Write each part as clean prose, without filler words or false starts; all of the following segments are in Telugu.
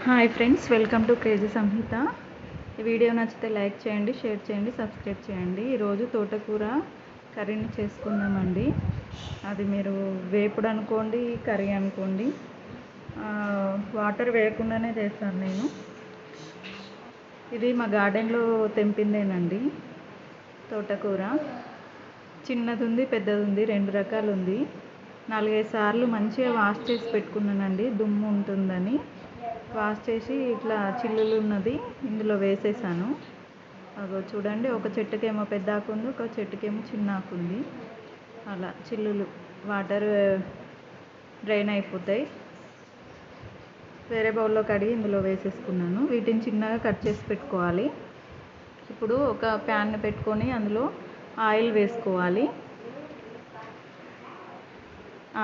Hi friends, welcome to crazy Samhitha. ఈ వీడియో నచ్చితే లైక్ చేయండి, షేర్ చేయండి, సబ్స్క్రైబ్ చేయండి. ఈరోజు తోటకూర కర్రీని చేసుకుందామండి. అది మీరు వేపుడు అనుకోండి, కర్రీ అనుకోండి. వాటర్ వేయకుండానే చేస్తాను నేను. ఇది మా గార్డెన్లో తెంపిందేనండి తోటకూర. చిన్నది ఉంది, పెద్దది ఉంది, 2 రకాలు ఉంది. 4-5 సార్లు మంచిగా వాష్ చేసి పెట్టుకున్నానండి, దుమ్ము ఉంటుందని. వాష్ చేసి ఇట్లా చిల్లులు ఉన్నది ఇందులో వేసేసాను. అగో చూడండి, ఒక చెట్టుకేమో పెద్ద ఆకు ఉంది, ఒక చెట్టుకేమో చిన్న ఆకు ఉంది. అలా చిల్లులు వాటర్ డ్రైన్ అయిపోతాయి. వేరే బౌల్లో కడిగి ఇందులో వేసేసుకున్నాను. వీటిని చిన్నగా కట్ చేసి పెట్టుకోవాలి. ఇప్పుడు ఒక ప్యాన్ పెట్టుకొని అందులో ఆయిల్ వేసుకోవాలి.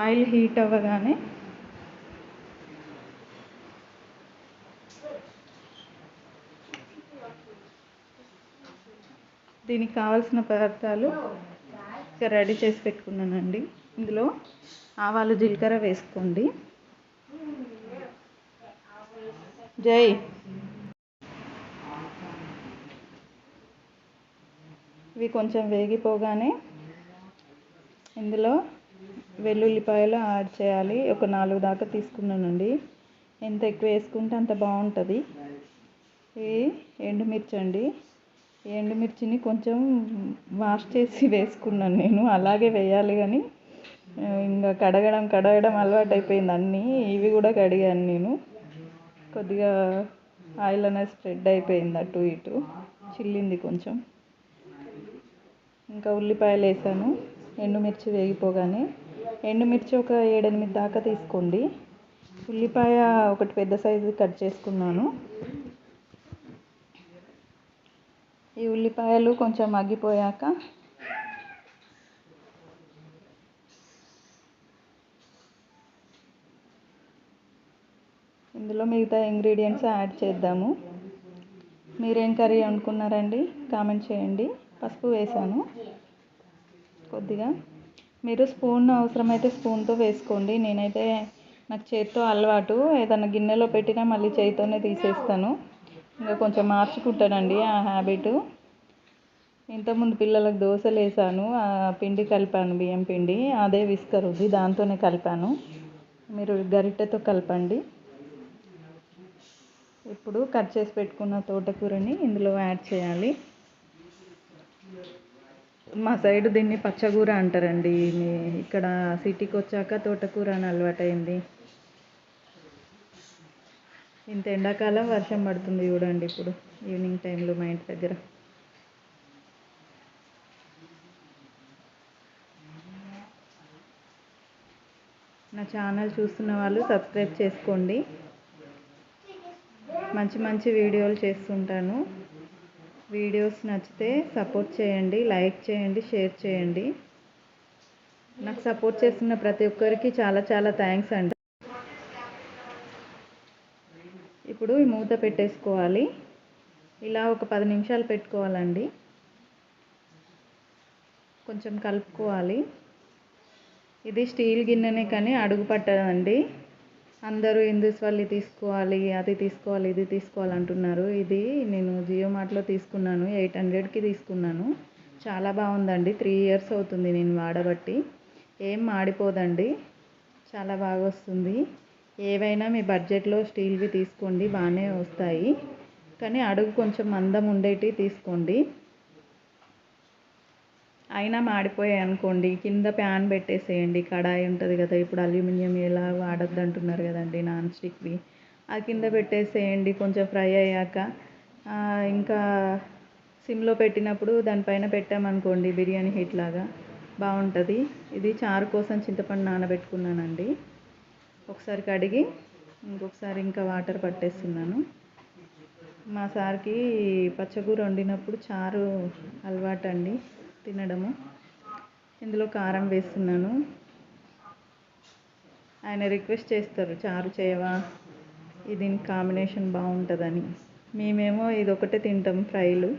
ఆయిల్ హీట్ అవ్వగానే దీనికి కావాల్సిన పదార్థాలు రెడీ చేసి పెట్టుకున్నానండి. ఇందులో ఆవాలు, జీలకర్ర వేసుకోండి. జై ఇవి కొంచెం వేగిపోగానే ఇందులో వెల్లుల్లిపాయలు యాడ్ చేయాలి. ఒక 4 దాకా తీసుకున్నానండి. ఎంత ఎక్కువ వేసుకుంటే అంత బాగుంటుంది. ఇది ఎండుమిర్చి అండి. ఎండుమిర్చిని కొంచెం వాష్ చేసి వేసుకున్నాను నేను. అలాగే వేయాలి కానీ ఇంకా కడగడం అలవాటు అయిపోయింది అన్నీ. ఇవి కూడా కడిగాను నేను. కొద్దిగా ఆయిల్ అనేది స్ప్రెడ్ అయిపోయింది, అటు ఇటు చిల్లింది కొంచెం. ఇంకా ఉల్లిపాయలు వేసాను. ఎండుమిర్చి వేగిపోగానే ఎండుమిర్చి ఒక 7-8 దాకా తీసుకోండి. ఉల్లిపాయ ఒకటి పెద్ద సైజు కట్ చేసుకున్నాను. ఈ ఉల్లిపాయలు కొంచెం మగ్గిపోయాక ఇందులో మిగతా ఇంగ్రీడియంట్స్ యాడ్ చేద్దాము. మీరేం కర్రీ వండుకున్నారండి? కామెంట్ చేయండి. పసుపు వేసాను కొద్దిగా. మీరు స్పూన్ అవసరమైతే స్పూన్తో వేసుకోండి. నేనైతే నాకు చేతితో అలవాటు. ఏదైనా గిన్నెలో పెట్టినా మళ్ళీ చేతితోనే తీసేస్తాను. ఇంకా కొంచెం మార్చుకుంటానండి ఆ హ్యాబిట్. ఇంతకుముందు పిల్లలకు దోశలు వేసాను, ఆ పిండి కలిపాను, బియ్యం పిండి. అదే విస్కర్ ఉంది, దాంతోనే కలిపాను. మీరు గరిటెతో కలపండి. ఇప్పుడు కట్ చేసి పెట్టుకున్న తోటకూరని ఇందులో యాడ్ చేయాలి. మా సైడు దీన్ని పచ్చకూర అంటారండి. ఇక్కడ సిటీకి వచ్చాక తోటకూర అని అలవాటైంది. ఇంత ఎండాకాలం వర్షం పడుతుంది చూడండి ఇప్పుడు ఈవినింగ్ టైంలో మా ఇంటి దగ్గర. నా ఛానల్ చూస్తున్న వాళ్ళు సబ్స్క్రైబ్ చేసుకోండి. మంచి మంచి వీడియోలు చేస్తుంటాను. వీడియోస్ నచ్చితే సపోర్ట్ చేయండి, లైక్ చేయండి, షేర్ చేయండి. నాకు సపోర్ట్ చేస్తున్న ప్రతి ఒక్కరికి చాలా చాలా థ్యాంక్స్ అండి. ఇప్పుడు ఈ మూత పెట్టేసుకోవాలి. ఇలా ఒక 10 నిమిషాలు పెట్టుకోవాలండి. కొంచెం కలుపుకోవాలి. ఇది స్టీల్ గిన్నెనే కానీ అడుగు పట్టదండి. అందరూ ఇందుస్వల్లి తీసుకోవాలి, అది తీసుకోవాలి, ఇది తీసుకోవాలి అంటున్నారు. ఇది నేను జియో మార్ట్లో తీసుకున్నాను. 800కి తీసుకున్నాను. చాలా బాగుందండి. 3 ఇయర్స్ అవుతుంది నేను వాడబట్టి. ఏం మాడిపోదండి, చాలా బాగా వస్తుంది. ఏవైనా మీ బడ్జెట్లో స్టీల్వి తీసుకోండి, బాగానే వస్తాయి. కానీ అడుగు కొంచెం మందం ఉండేటివి తీసుకోండి. అయినా మాడిపోయాయి అనుకోండి, కింద ప్యాన్ పెట్టేసేయండి. కడాయి ఉంటుంది కదా, ఇప్పుడు అల్యూమినియం ఎలా వాడద్దు అంటున్నారు కదండి, నాన్ స్టిక్వి. అది కింద పెట్టేసేయండి. కొంచెం ఫ్రై అయ్యాక ఇంకా సిమ్లో పెట్టినప్పుడు దానిపైన పెట్టామనుకోండి, బిర్యానీ హీట్ లాగా బాగుంటుంది. ఇది చారు కోసం చింతపండు నానబెట్టుకున్నానండి. ఒకసారి కడిగి ఇంకొకసారి ఇంకా వాటర్ పట్టేస్తున్నాను. మా సార్కి పచ్చకూర వండినప్పుడు చారు అలవాటండి తినడము. ఇందులో కారం వేస్తున్నాను. ఆయన రిక్వెస్ట్ చేస్తారు, చారు చేయవా, ఇది కాంబినేషన్ బాగుంటుందని. మేమేమో ఇది ఒకటే తింటాం, ఫ్రైలు,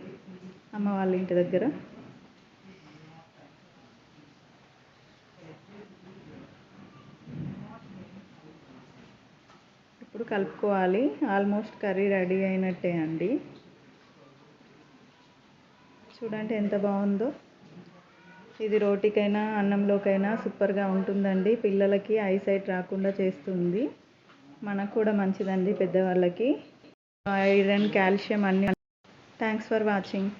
అమ్మ వాళ్ళ ఇంటి దగ్గర. ఇప్పుడు ఇప్పుడు కలుపుకోవాలి. ఆల్మోస్ట్ కర్రీ రెడీ అయినట్టే అండి. చూడండి ఎంత బాగుందో. ఇది రోటికైనా అన్నంలోకైనా సూపర్గా ఉంటుందండి. పిల్లలకి ఐసైట్ రాకుండా చేస్తుంది. మనకు కూడా మంచిదండి పెద్దవాళ్ళకి. ఐరన్, కాల్షియం అన్నీ. Thanks for watching.